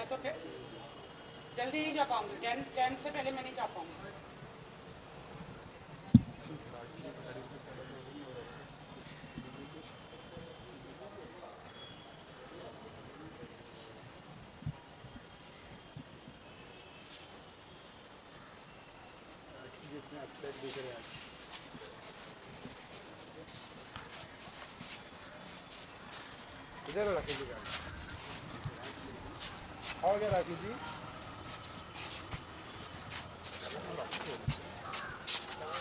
तो फिर जल्दी नहीं जा पाऊंगी। 10 से पहले मैं नहीं जा पाऊंगी। जितने अपडेट दिख रहे हैं आज। इधर हो राखी जी का। हो गया राखी जी।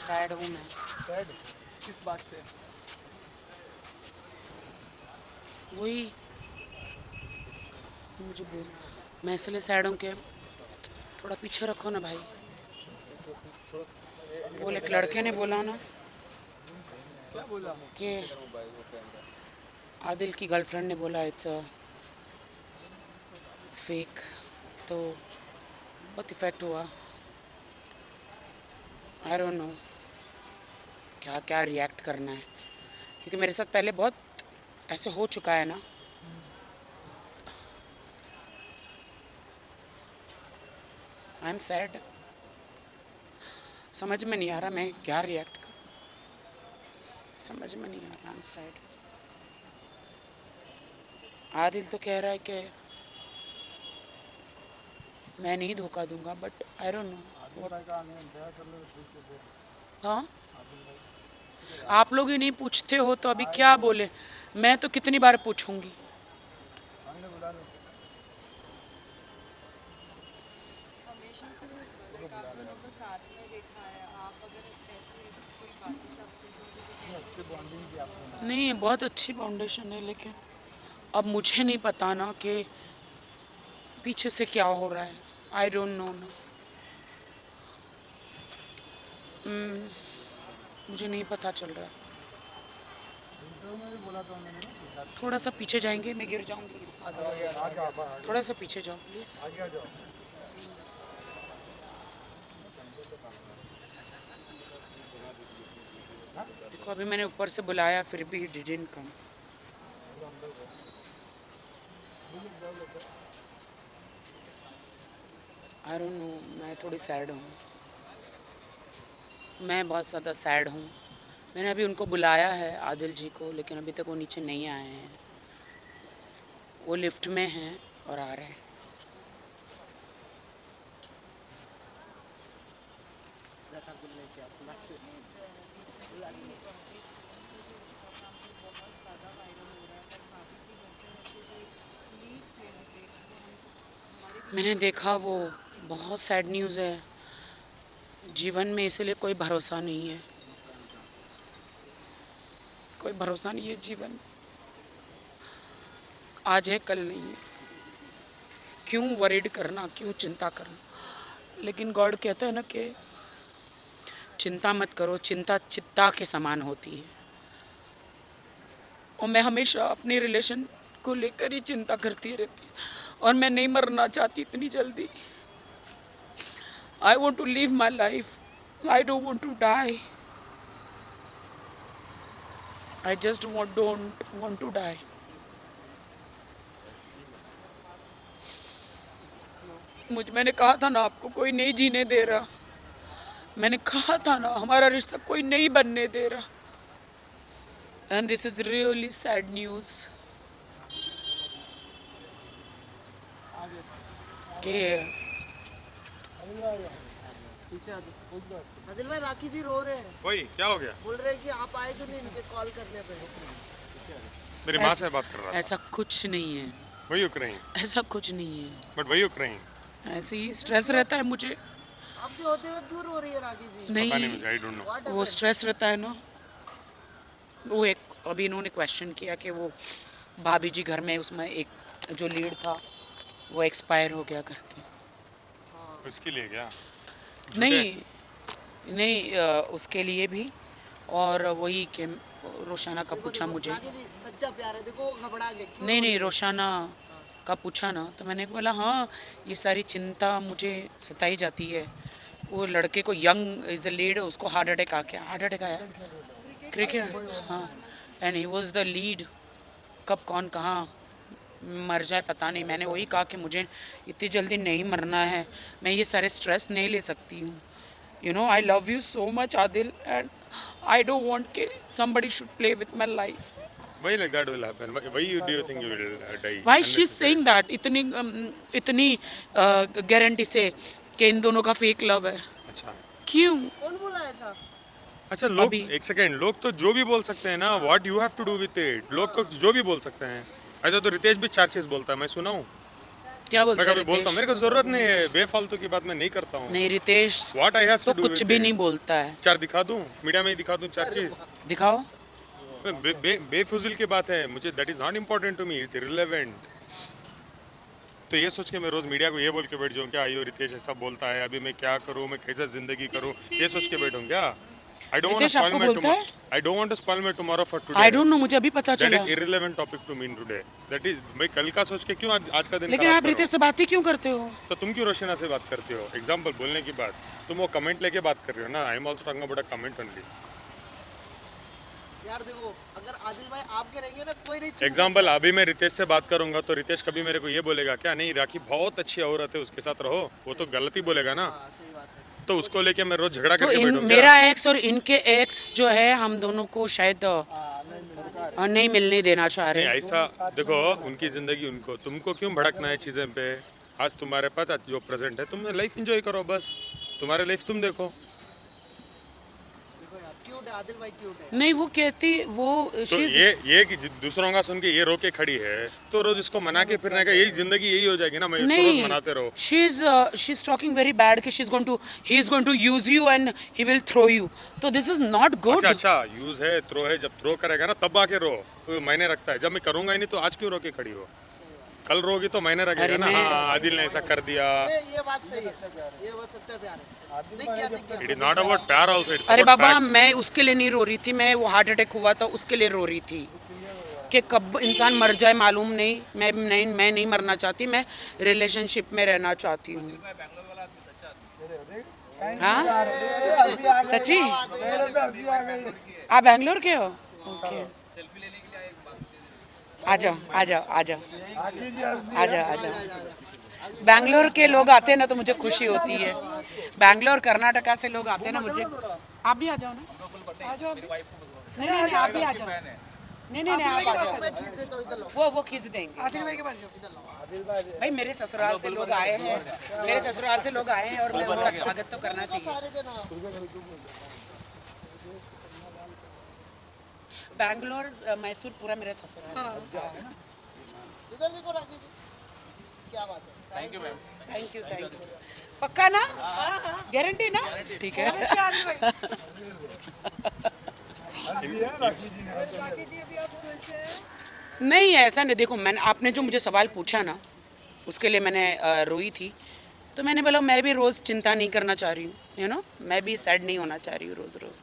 सैड हूँ मैं। सैड किस बात से? वही मुझे बोल, मैं इसलिए सैड हूँ कि थोड़ा पीछे रखो ना भाई। वो एक लड़के ने बोला ना क्या बोला? कि आदिल की गर्लफ्रेंड ने बोला इट्स अ फेक, तो बहुत इफेक्ट हुआ। आई डोंट नो क्या क्या रिएक्ट करना है, क्योंकि मेरे साथ पहले बहुत ऐसे हो चुका है ना। I am sad. समझ में नहीं आ रहा मैं क्या रिएक्ट करूं, समझ में नहीं आ रहा। I am sad. आदिल तो कह रहा है कि मैं नहीं धोखा दूंगा, बट आई डोंट नो। हाँ, आप लोग ही नहीं पूछते हो तो अभी क्या बोले। मैं तो कितनी बार पूछूंगी। हमेशा से एक आप दोनों को साथ में देखा है। आप अगर ऐसे कोई बाकी से आपसे जो मुझे नहीं, बहुत अच्छी फाउंडेशन है, लेकिन अब मुझे नहीं पता ना कि पीछे से क्या हो रहा है। आई डोंट नो ना। मुझे नहीं पता चल रहा। थोड़ा सा पीछे जाएंगे, मैं गिर जाऊंगी। थोड़ा सा पीछे जाओ प्लीज। देखो अभी मैंने ऊपर से बुलाया फिर भी didn't come. I don't no, मैं थोड़ी सैड हूँ। मैं बहुत ज़्यादा सैड हूँ। मैंने अभी उनको बुलाया है आदिल जी को, लेकिन अभी तक वो नीचे नहीं आए हैं। वो लिफ्ट में हैं और आ रहे हैं। बहुत ज़्यादा वायरल हो रहा है, पर भाभी जी घर पे वैसे जो एक लीड थे उनके, वो हम हमारे मैंने देखा वो बहुत सैड न्यूज़ है। जीवन में इसलिए कोई भरोसा नहीं है, कोई भरोसा नहीं है जीवन में। आज है कल नहीं है। क्यों वरीड करना, क्यों चिंता करना। लेकिन गॉड कहता है ना कि चिंता मत करो, चिंता चित्ता के समान होती है। और मैं हमेशा अपने रिलेशन को लेकर ही चिंता करती रहती हूँ, और मैं नहीं मरना चाहती इतनी जल्दी। I want to live my life, I don't want to die. I just don't want to die. मैंने कहा था ना आपको, कोई नहीं जीने दे रहा। मैंने कहा था ना हमारा रिश्ता कोई नहीं बनने दे रहा। And this is really sad news कि पीछे आ जाओ। आदिल भाई, राखी जी रो रहे हैं। वही क्या हो गया? बोल रहे हैं कि आप आए क्यों नहीं इनके कॉल करने पे। मेरी माँ से बात कर रहा था। ऐसा कुछ नहीं है, वही उक्रेन, ऐसा कुछ नहीं है। बट वही उक्रेन। ऐसे ही स्ट्रेस रहता है मुझे। आपके होते हुए क्यों रो रही है राखी जी? पता नहीं नहीं, मुझे, आई डोंट नो। What वो happened? स्ट्रेस रहता है ना। वो एक अभी इन्होंने क्वेश्चन किया कि वो भाभी जी घर में उसमें एक जो लीड था वो एक्सपायर हो गया करके। उसके लिए क्या? नहीं नहीं, उसके लिए भी। और वही कि रोशाना का पूछा मुझे। राखी जी सच्चा प्यार है, देखो वो घबरा गए। क्यों नहीं रो रही नहीं, है? रोशाना का पूछा ना, तो मैंने बोला हाँ, ये सारी चिंता मुझे सताई जाती है। वो लड़के को, यंग इज द लीड, उसको हार्ट अटैक आ गया। हार्ट अटैक आया क्रिकेट, हाँ। And he was the lead. कब कौन कहाँ मर जाए पता नहीं। मैंने वही कहा कि मुझे इतनी जल्दी नहीं मरना है, मैं ये सारे स्ट्रेस नहीं ले सकती हूँ। You know, I love you so much Adil and I don't want कि somebody should play with my life. Why like that will happen? Why do you think you will die? Why she is saying that इतनी guarantee से कि इन दोनों का fake love है? अच्छा क्यों? कौन बोला ऐसा? अच्छा, लोग अभी- एक सेकेंड, लोग तो जो भी बोल सकते हैं ना, what you have to do with it. लोग को जो भी बोल सकते हैं। ऐसा तो रितेश भी 4 चीज बोलता है, मैं सुना हूँ। क्या मैं बोलते कभी हैं बोलता हूँ, रितेश? मेरे को जरूरत नहीं है, बेफालतू की बात मैं नहीं करता हूँ। नहीं, रितेश व्हाट आई हैव तो टू डू कुछ भी नहीं बोलता है। 4 दिखा दूँ, मीडिया में ही दिखा दूँ 4 चीज। दिखाओ। बेफुजिल की बात है, मुझे that is not important to me, it's irrelevant. तो ये सोच के मैं रोज मीडिया को ये बोल के बैठ जाऊँ क्या, आइयो रितेश ऐसा बोलता है, अभी मैं क्या करूँ, मैं कैसे जिंदगी करूँ, ये सोच के बैठूँ क्या? I don't want to Ritesh spoil आपको माय बोलता है? I don't want to spoil my tomorrow for today. I don't know, मुझे अभी पता दैट चला। Is irrelevant topic to me today. That is, मैं कल का सोच के क्यों आज का दिन लेकिन खराब आप करूं? रितेश से बात ही क्यों करते हो? तो तुम क्यों रोशना से बात करते हो? एग्जांपल बोलने की बात, तुम वो कमेंट लेके बात कर रहे हो ना। I am also talking about a comment only. यार देखो, अगर आदिल भाई आपके रहेंगे ना, कोई नहीं छीन एग्जाम्पल, अभी मैं रितेश से बात करूंगा तो रितेश कभी मेरे को ये बोलेगा क्या, नहीं राखी बहुत अच्छी औरत है, उसके साथ रहो? वो तो गलत ही बोलेगा ना। सकता। हाँ, सही बात है। तो उसको लेके मैं रोज झगड़ा तो करके बैठूंगा? मेरा एक्स और इनके एक्स जो है, हम दोनों को शायद नहीं मिलने देना चाह रहे नहीं, हैं। ऐसा देखो, उनकी जिंदगी उनको, तुमको क्यों भड़कना है चीजें पे? आज तुम्हारे पास आज जो प्रेजेंट है, तुम लाइफ एंजॉय करो बस। तुम्हारे लाइफ तुम देखो। देखो यार, क्यूट है आदिल भाई, क्यूट है। नहीं, वो कहती वो तो she's- ये कि दूसरों का सुन के ये रो के खड़ी है, तो रोज इसको मना के फिरने का यही जिंदगी यही हो जाएगी ना। मैं इसको रोज नहीं, मनाते रहो। she's talking very bad कि he is going to use you and he will throw you. तो this is not good. अच्छा, यूज है, थ्रो है, जब थ्रो करेगा ना तब आके रो, तो मायने रखता है। जब मैं करूंगा ही नहीं तो आज क्यों रो के खड़ी हो? कल रोगी तो मायने रखेगा अरे ना। मैं- हाँ, आदिल ने ऐसा कर दिया। ये बात सही है, ये बात सच्चा प्यार है। दिख गया, दिख गया। इट इज नॉट अबाउट प्यार आल्सो, इट्स अरे अबाउट बाबा, मैं उसके लिए नहीं रो रही थी, मैं वो हार्ट अटैक हुआ था उसके लिए रो रही थी कि कब इंसान मर जाए मालूम नहीं। मैं नहीं मरना चाहती, मैं रिलेशनशिप में रहना चाहती हूँ। हाँ, सच्ची? आप बैंगलोर के हो? ओके, आ जाओ आ जाओ आ जाओ आ जाओ आ जाओ। बैंगलोर के लोग आते हैं ना तो मुझे खुशी होती है। बैंगलोर कर्नाटका से लोग आते हैं ना, मुझे। आप भी आ जाओ ना, आ जाओ अभी। नहीं नहीं नहीं, आप भी आ जाओ। नहीं नहीं नहीं, आप आ जाओ। मैं खींच देता हूँ, इधर लो। वो खींच देंगे। इधर लो। भाई मेरे ससुराल से लोग आए हैं, मेरे ससुराल से लोग आए हैं और मैं उनका स्वागत तो करना चाहिए। सारे जन बैंगलोर, मैसूर पूरा मेरा ससुराल है। इधर देखो राखी जी, क्या बात है। Thank you ma'am. Thank you. पक्का ना? गारंटी ना? ठीक है। नहीं, ऐसा नहीं। देखो, मैंने, आपने जो मुझे सवाल पूछा ना, उसके लिए मैंने रोई थी। तो मैंने बोला मैं भी रोज़ चिंता नहीं करना चाह रही हूँ, यू नो, मैं भी सैड नहीं होना चाह रही हूँ रोज़ रोज़।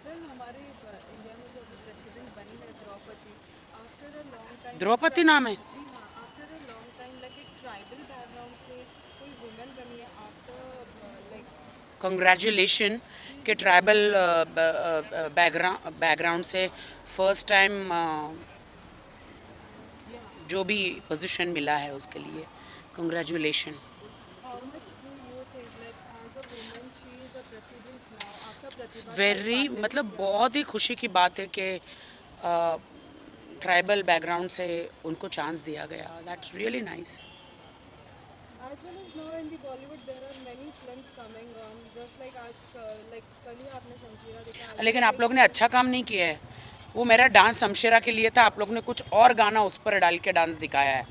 हमारे इंडिया में जो प्रेसिडेंट बनी है Draupadi, after a long time, Draupadi नाम है? जी हाँ, after a long time, like एक ट्राइबल बैकग्राउंड से कोई वुमेन बनी है, आफ्टर लाइक कंग्रेचुलेशन कि ट्राइबल बैकग्राउंड से फर्स्ट टाइम जो भी पोजीशन मिला है उसके लिए congratulation. How much do you think like as a women she is a president now after Pratibha very, मतलब बहुत ही खुशी की बात है कि ट्राइबल बैकग्राउंड से उनको चांस दिया गया। That's really nice. as well as now in the Bollywood there are many films coming on just like आज like कल ही आपने शमशीरा देखा। लेकिन आप लोग ने अच्छा काम नहीं किया है। वो मेरा डांस शमशेरा के लिए था, आप लोग ने कुछ और गाना उस पर डाल के डांस दिखाया है।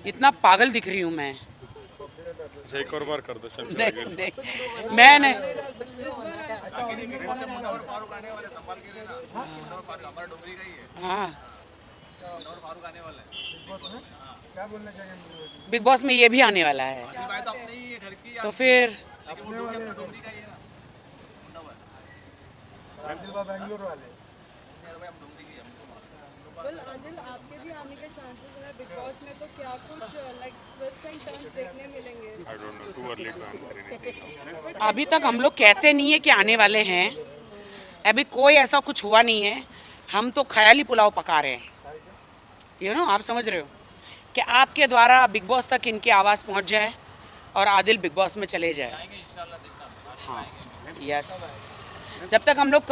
इतना पागल दिख रही हूँ मैं। अच्छा, एक और बार कर दो शमशेर नहीं नहीं, मैंने हाँ, बिग बॉस में ये भी आने वाला है, तो फिर बेंगलुरु वाले वेल आदिल आपके भी आने के चांसेस है बिग बॉस में, तो क्या कुछ लाइक ट्विस्ट एंड टर्न्स देखने मिलेंगे? I don't know, too early to answer anything. अभी तक हम लोग कहते नहीं है कि आने वाले हैं। अभी कोई ऐसा कुछ हुआ नहीं है, हम तो ख्याली पुलाव पका रहे हैं। आप समझ रहे हो कि आपके द्वारा बिग बॉस तक इनकी आवाज़ पहुंच जाए और आदिल बिग बॉस में चले जाए। हाँ, यस। जब तक हम लोग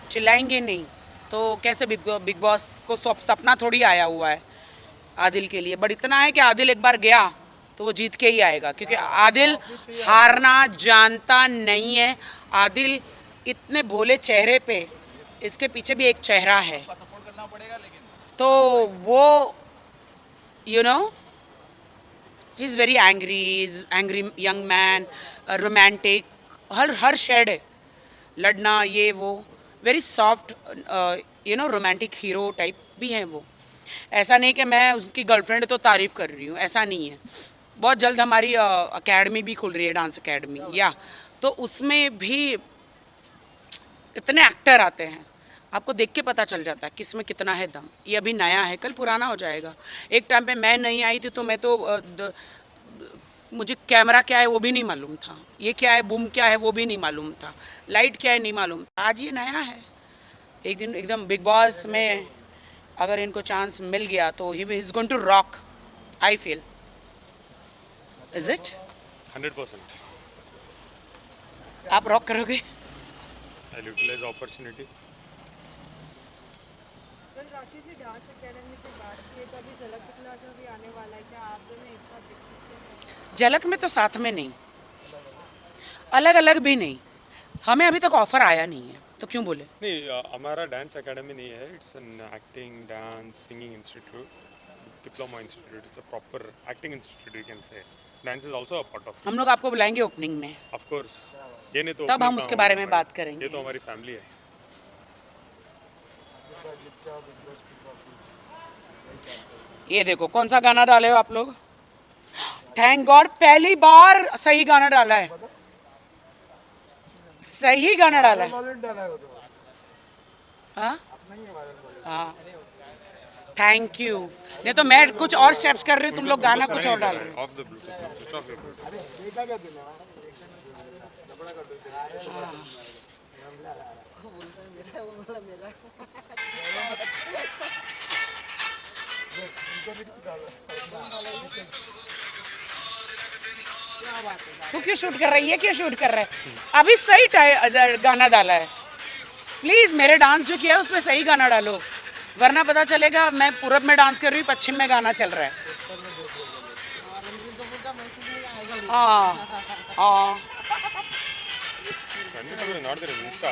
चिल्लाएंगे नहीं तो कैसे बिग बॉस को सपना थोड़ी आया हुआ है आदिल के लिए, बट इतना है कि आदिल एक बार गया तो वो जीत के ही आएगा, क्योंकि आदिल हारना जानता नहीं है। आदिल इतने भोले चेहरे पे, इसके पीछे भी एक चेहरा है, तो वो he is very angry young man, romantic, हर शेड है, लड़ना ये वो, very soft romantic hero type भी हैं वो। ऐसा नहीं कि मैं उसकी गर्लफ्रेंड तो तारीफ़ कर रही हूँ, ऐसा नहीं है। बहुत जल्द हमारी अकेडमी भी खुल रही है, डांस अकेडमी, तो उसमें भी इतने एक्टर आते हैं, आपको देख के पता चल जाता है किस में कितना है दम। ये अभी नया है, कल पुराना हो जाएगा। एक टाइम पे मैं नहीं आई थी तो मैं तो मुझे कैमरा क्या है वो भी नहीं मालूम था, ये क्या है, बूम क्या है वो भी नहीं मालूम था, लाइट क्या है नहीं मालूम था। आज ये नया है। एक दिन एकदम बिग बॉस में अगर इनको चांस मिल गया तो he is going to rock, I feel. Is it 100%. आप रॉक करोगे? I'll utilize the opportunity. कल राकेश जी डांस एकेडमी की बात की तो अभी झलक दिखलाजा भी आने वाला है, क्या आप दोनों एक साथ दिख सकते हैं? झलक में तो साथ में नहीं, अलग अलग भी नहीं। हमें अभी तक ऑफर आया नहीं है तो क्यों बोले? नहीं, हमारा डांस एकेडमी नहीं है, it's an acting dance singing institute, diploma institute, it's a proper acting institute you can say. Dance is also a part of. हम लोग आपको बुलाएंगे ओपनिंग में, ऑफ कोर्स. ये नहीं तो तब हम opening उसके कहाँ बारे होगा में हमारी? बात करेंगे। ये तो हमारी फैमिली है. ये देखो कौन सा गाना डाले हो आप लोग। थैंक गॉड पहली बार सही गाना डाला है, सही गाना डाला है। वायरल डाला है वो तो, हाँ अपना ही है वायरल वाला. हाँ, थैंक यू। नहीं तो मैं कुछ और स्टेप्स कर रही हूँ, तुम लोग गाना कुछ और डाल रहे हो। Of the Bluetooth, switch off your Bluetooth. अरे देखा क्या तूने कपड़ा कर दो मेरा वो बोला मेरा तू क्यों शूट कर रही है, क्यों शूट कर रहा है? अभी सही गाना डाला है। प्लीज मेरे डांस जो किया है उसमें सही गाना डालो, वरना पता चलेगा मैं पूरब में डांस कर रही हूँ, पश्चिम में गाना चल रहा है। रणबीर कपूर का मैसेज नहीं आएगा. हाँ हाँ, not there in Insta.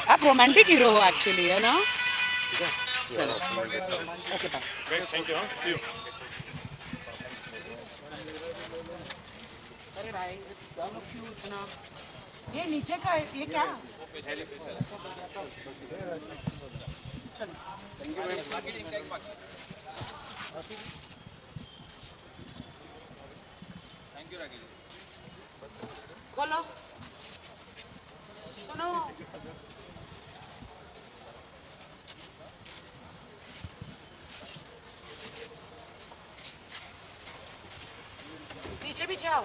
आप रोमांटिक हीरो हो एक्चुअली, है ना? चलो. Okay bye. Guys, thank you. See you. अरे भाई क्यों इतना, ये नीचे का है, ये क्या? चलो खोलो, सुनो, पीछे पीछे आओ।